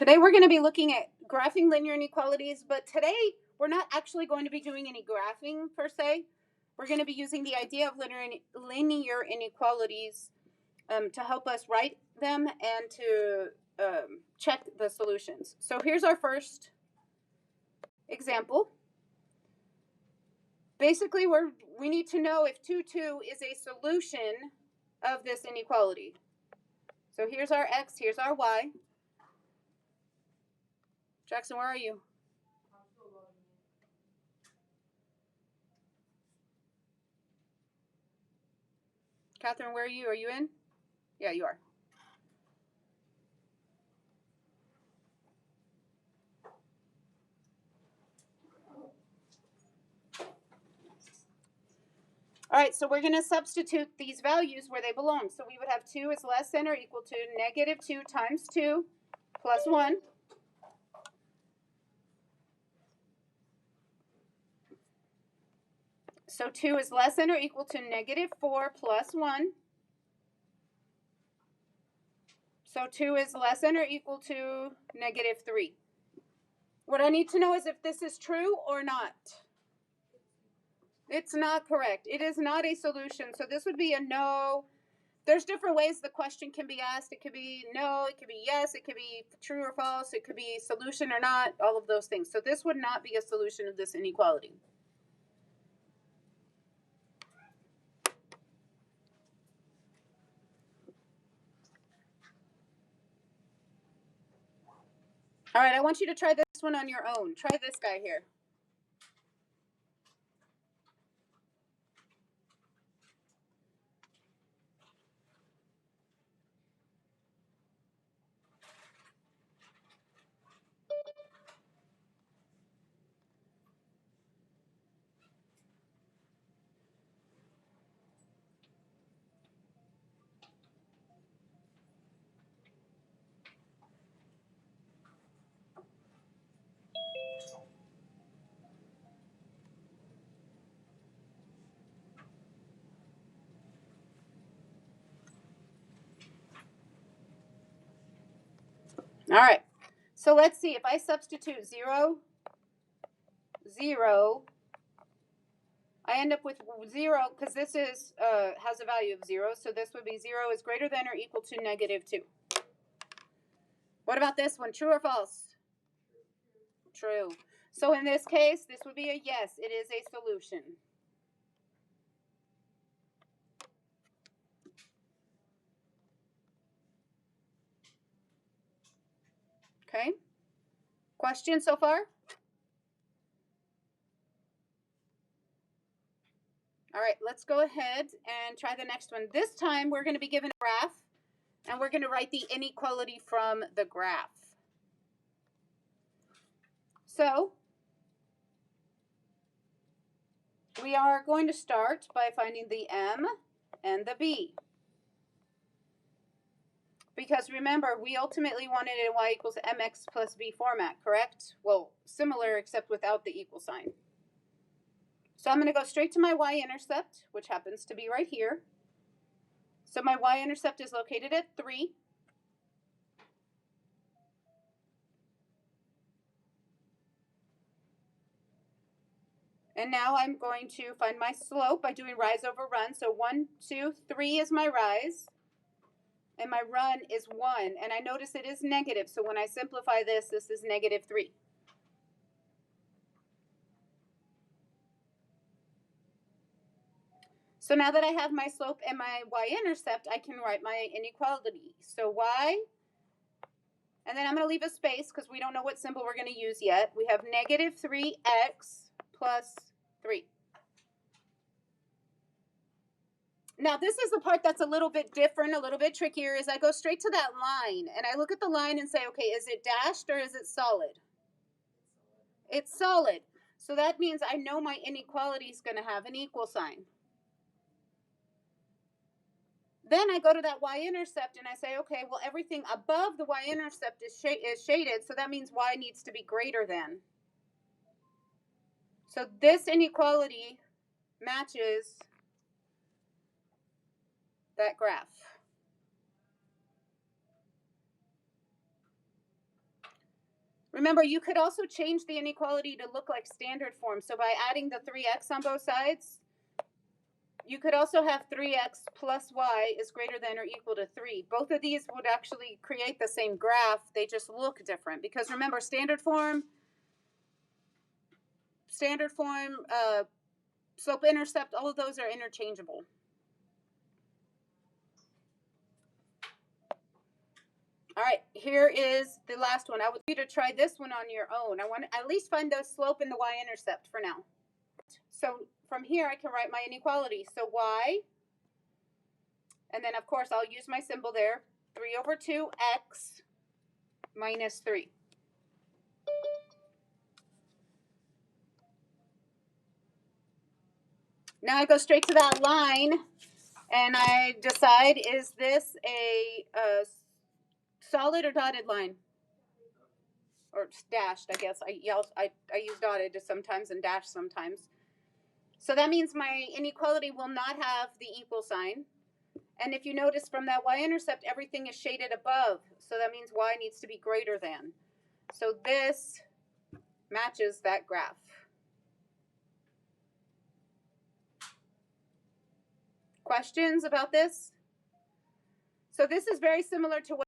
Today we're going to be looking at graphing linear inequalities, but today we're not actually going to be doing any graphing per se. We're going to be using the idea of linear inequalities to help us write them and to check the solutions. So here's our first example. Basically, we need to know if 2, 2 is a solution of this inequality. So here's our x, here's our y. Jackson, where are you? Catherine, where are you? Are you in? Yeah, you are. All right, so we're going to substitute these values where they belong. So we would have 2 is less than or equal to negative 2 times 2 plus 1. So 2 is less than or equal to negative 4 plus 1. So 2 is less than or equal to negative 3. What I need to know is if this is true or not. It's not correct. It is not a solution. So this would be a no. There's different ways the question can be asked. It could be no, it could be yes, it could be true or false, it could be solution or not, all of those things. So this would not be a solution of this inequality. All right, I want you to try this one on your own. Try this guy here. All right, so let's see. If I substitute 0, 0, I end up with 0 because this is has a value of 0. So this would be 0 is greater than or equal to negative 2. What about this one? True or false? True. So in this case, this would be a yes. It is a solution. Okay. Questions so far? All right, let's go ahead and try the next one. This time we're going to be given a graph, and we're going to write the inequality from the graph. So we are going to start by finding the m and the b. Because remember, we ultimately wanted a y equals mx plus b format, correct? Well, similar except without the equal sign. So I'm going to go straight to my y-intercept, which happens to be right here. So my y-intercept is located at 3. And now I'm going to find my slope by doing rise over run. So 1, 2, 3 is my rise. And my run is 1. And I notice it is negative. So when I simplify this, this is negative 3. So now that I have my slope and my y-intercept, I can write my inequality. So y, and then I'm going to leave a space because we don't know what symbol we're going to use yet. We have negative 3x plus 3. Now this is the part that's a little bit different, a little bit trickier, is I go straight to that line and I look at the line and say, okay, is it dashed or is it solid? It's solid. So that means I know my inequality is going to have an equal sign. Then I go to that y-intercept and I say, okay, well, everything above the y-intercept is shaded, so that means y needs to be greater than. So this inequality matches that graph. Remember, you could also change the inequality to look like standard form. So by adding the 3x on both sides, you could also have 3x plus y is greater than or equal to 3. Both of these would actually create the same graph. They just look different because remember, standard form, slope intercept, all of those are interchangeable. All right, here is the last one. I would like you to try this one on your own. I want to at least find the slope and the y-intercept for now. So from here, I can write my inequality. So y, and then of course I'll use my symbol there, 3 over 2x minus 3. Now I go straight to that line and I decide, is this a solid or dotted line? Or dashed, I guess. I use dotted sometimes and dashed sometimes. So that means my inequality will not have the equal sign. And if you notice from that y-intercept, everything is shaded above. So that means y needs to be greater than. So this matches that graph. Questions about this? So this is very similar to what